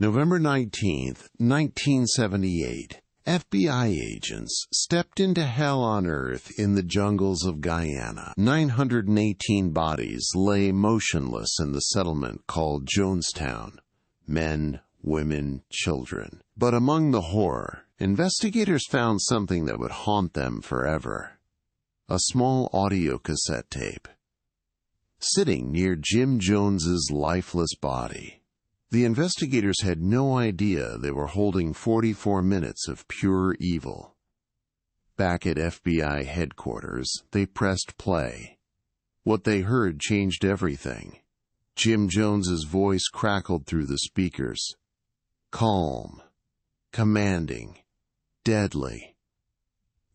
November 19th, 1978. FBI agents stepped into hell on earth in the jungles of Guyana. 918 bodies lay motionless in the settlement called Jonestown. Men, women, children. But among the horror, investigators found something that would haunt them forever. A small audio cassette tape, sitting near Jim Jones's lifeless body. The investigators had no idea they were holding 44 minutes of pure evil. Back at FBI headquarters, they pressed play. What they heard changed everything. Jim Jones's voice crackled through the speakers. Calm, commanding, deadly.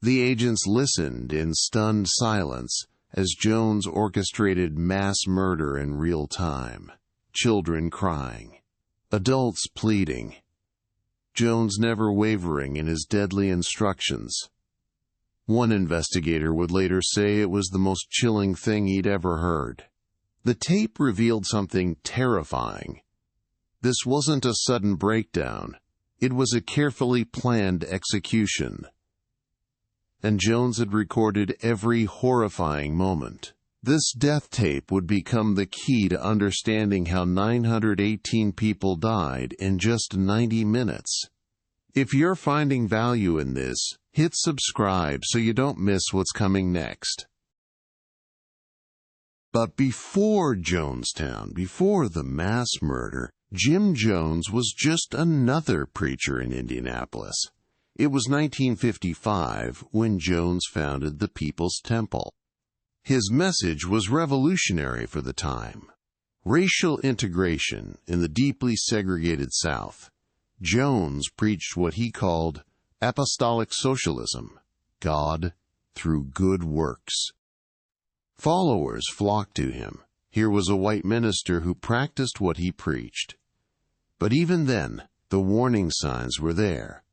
The agents listened in stunned silence as Jones orchestrated mass murder in real time. Children crying, adults pleading, Jones never wavering in his deadly instructions. One investigator would later say it was the most chilling thing he'd ever heard. The tape revealed something terrifying. This wasn't a sudden breakdown. It was a carefully planned execution. And Jones had recorded every horrifying moment. This death tape would become the key to understanding how 918 people died in just 90 minutes. If you're finding value in this, hit subscribe so you don't miss what's coming next. But before Jonestown, before the mass murder, Jim Jones was just another preacher in Indianapolis. It was 1955 when Jones founded the People's Temple. His message was revolutionary for the time. Racial integration in the deeply segregated South. Jones preached what he called apostolic socialism, God through good works. Followers flocked to him. Here was a white minister who practiced what he preached. But even then, the warning signs were there.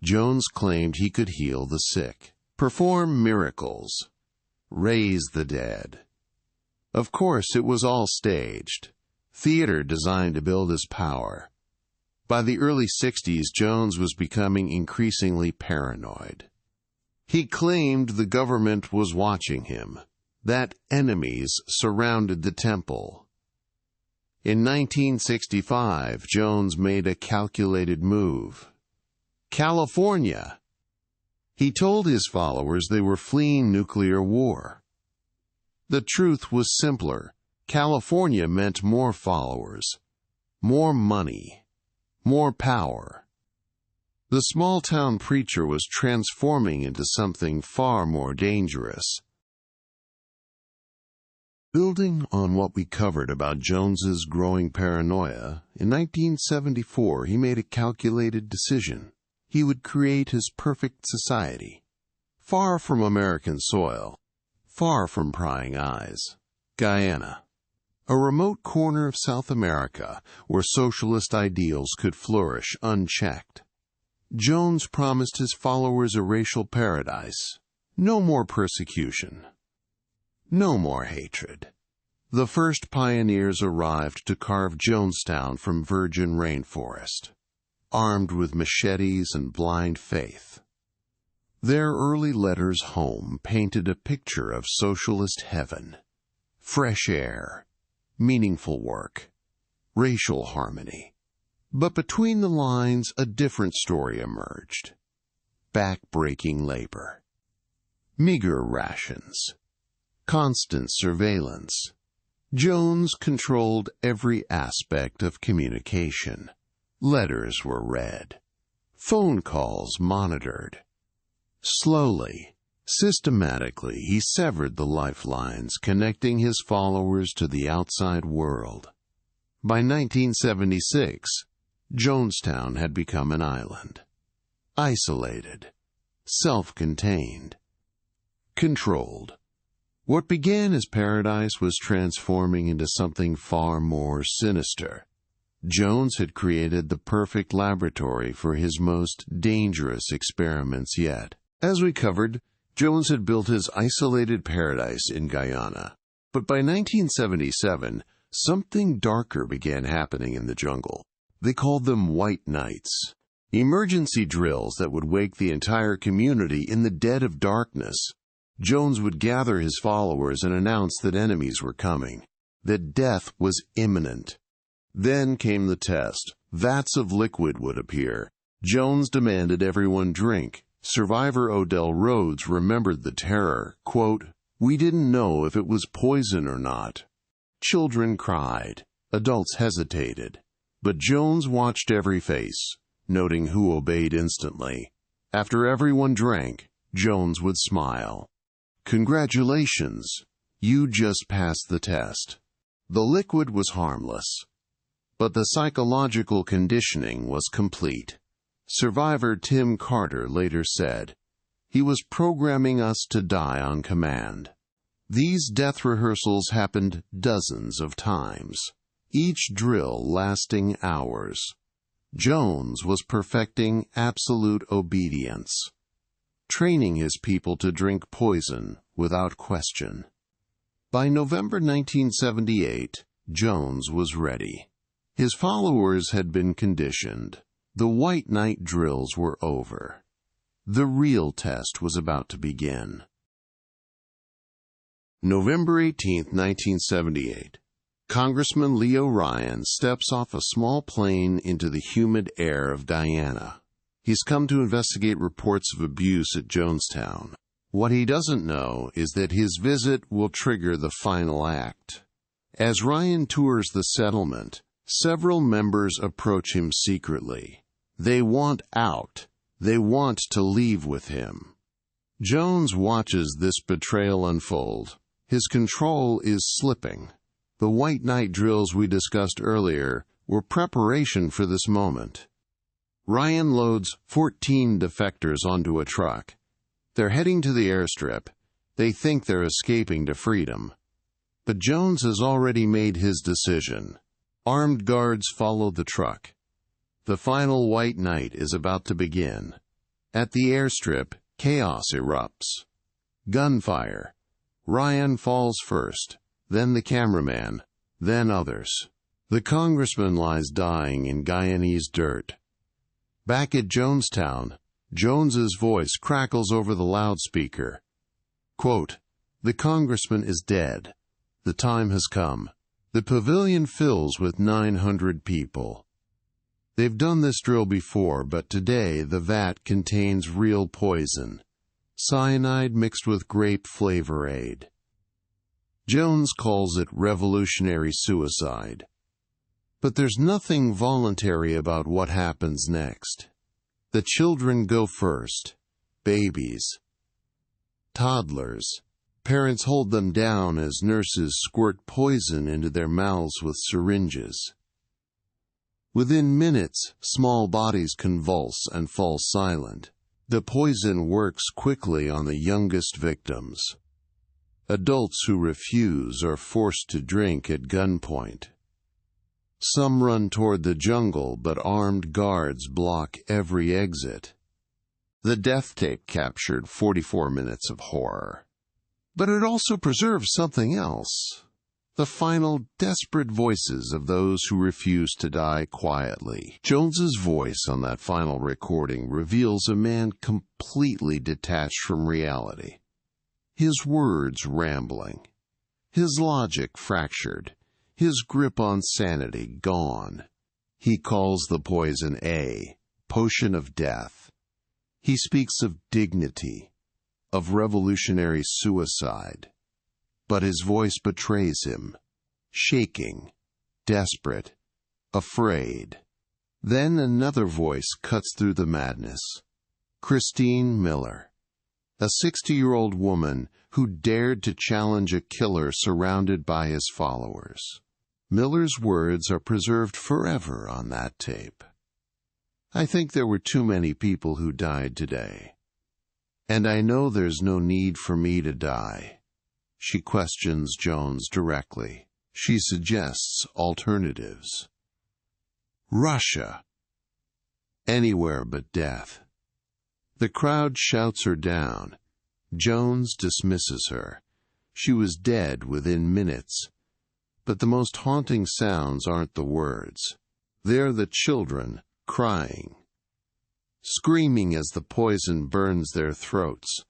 Jones claimed he could heal the sick, perform miracles, raise the dead. Of course, it was all staged. Theater designed to build his power. By the early 60s, Jones was becoming increasingly paranoid. He claimed the government was watching him, that enemies surrounded the temple. In 1965, Jones made a calculated move. California! He told his followers they were fleeing nuclear war. The truth was simpler. California meant more followers, more money, more power. The small-town preacher was transforming into something far more dangerous. Building on what we covered about Jones's growing paranoia, in 1974 he made a calculated decision. He would create his perfect society. Far from American soil, far from prying eyes. Guyana, a remote corner of South America where socialist ideals could flourish unchecked. Jones promised his followers a racial paradise. No more persecution. No more hatred. The first pioneers arrived to carve Jonestown from virgin rainforest, armed with machetes and blind faith. Their early letters home painted a picture of socialist heaven, fresh air, meaningful work, racial harmony. But between the lines, a different story emerged. Back-breaking labor, meager rations, constant surveillance. Jones controlled every aspect of communication. Letters were read, phone calls monitored. Slowly, systematically, he severed the lifelines connecting his followers to the outside world. By 1976, Jonestown had become an island. Isolated, self-contained, controlled. What began as paradise was transforming into something far more sinister. Jones had created the perfect laboratory for his most dangerous experiments yet. As we covered, Jones had built his isolated paradise in Guyana. But by 1977, something darker began happening in the jungle. They called them white nights, emergency drills that would wake the entire community in the dead of darkness. Jones would gather his followers and announce that enemies were coming, that death was imminent. Then came the test. Vats of liquid would appear. Jones demanded everyone drink. Survivor Odell Rhodes remembered the terror. Quote, "We didn't know if it was poison or not." Children cried. Adults hesitated. But Jones watched every face, noting who obeyed instantly. After everyone drank, Jones would smile. "Congratulations, you just passed the test." The liquid was harmless, but the psychological conditioning was complete. Survivor Tim Carter later said, "He was programming us to die on command." These death rehearsals happened dozens of times, each drill lasting hours. Jones was perfecting absolute obedience, training his people to drink poison without question. By November 1978, Jones was ready. His followers had been conditioned. The white night drills were over. The real test was about to begin. November 18, 1978. Congressman Leo Ryan steps off a small plane into the humid air of Guyana. He's come to investigate reports of abuse at Jonestown. What he doesn't know is that his visit will trigger the final act. As Ryan tours the settlement, several members approach him secretly. They want out. They want to leave with him. Jones watches this betrayal unfold. His control is slipping. The white night drills we discussed earlier were preparation for this moment. Ryan loads 14 defectors onto a truck. They're heading to the airstrip. They think they're escaping to freedom. But Jones has already made his decision. Armed guards follow the truck. The final white night is about to begin. At the airstrip, chaos erupts. Gunfire. Ryan falls first, then the cameraman, then others. The congressman lies dying in Guyanese dirt. Back at Jonestown, Jones's voice crackles over the loudspeaker. Quote, "The congressman is dead. The time has come." The pavilion fills with 900 people. They've done this drill before, but today the vat contains real poison. Cyanide mixed with grape flavor aid. Jones calls it revolutionary suicide. But there's nothing voluntary about what happens next. The children go first. Babies. Toddlers. Parents hold them down as nurses squirt poison into their mouths with syringes. Within minutes, small bodies convulse and fall silent. The poison works quickly on the youngest victims. Adults who refuse are forced to drink at gunpoint. Some run toward the jungle, but armed guards block every exit. The death tape captured 44 minutes of horror. But it also preserves something else. The final desperate voices of those who refuse to die quietly. Jones's voice on that final recording reveals a man completely detached from reality. His words rambling. His logic fractured. His grip on sanity gone. He calls the poison a potion of death. He speaks of dignity, of revolutionary suicide. But his voice betrays him, shaking, desperate, afraid. Then another voice cuts through the madness. Christine Miller, a 60-year-old woman who dared to challenge a killer surrounded by his followers. Miller's words are preserved forever on that tape. "I think there were too many people who died today. And I know there's no need for me to die." She questions Jones directly. She suggests alternatives. Russia. Anywhere but death. The crowd shouts her down. Jones dismisses her. She was dead within minutes. But the most haunting sounds aren't the words. They're the children, crying, screaming as the poison burns their throats,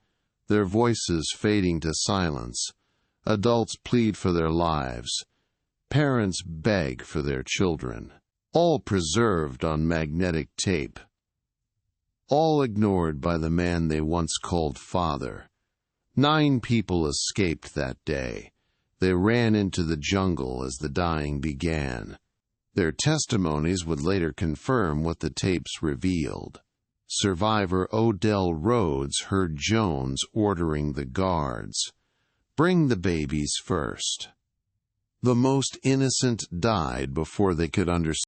their voices fading to silence. Adults plead for their lives. Parents beg for their children. All preserved on magnetic tape. All ignored by the man they once called father. 9 people escaped that day. They ran into the jungle as the dying began. Their testimonies would later confirm what the tapes revealed. Survivor Odell Rhodes heard Jones ordering the guards, "Bring the babies first." The most innocent died before they could understand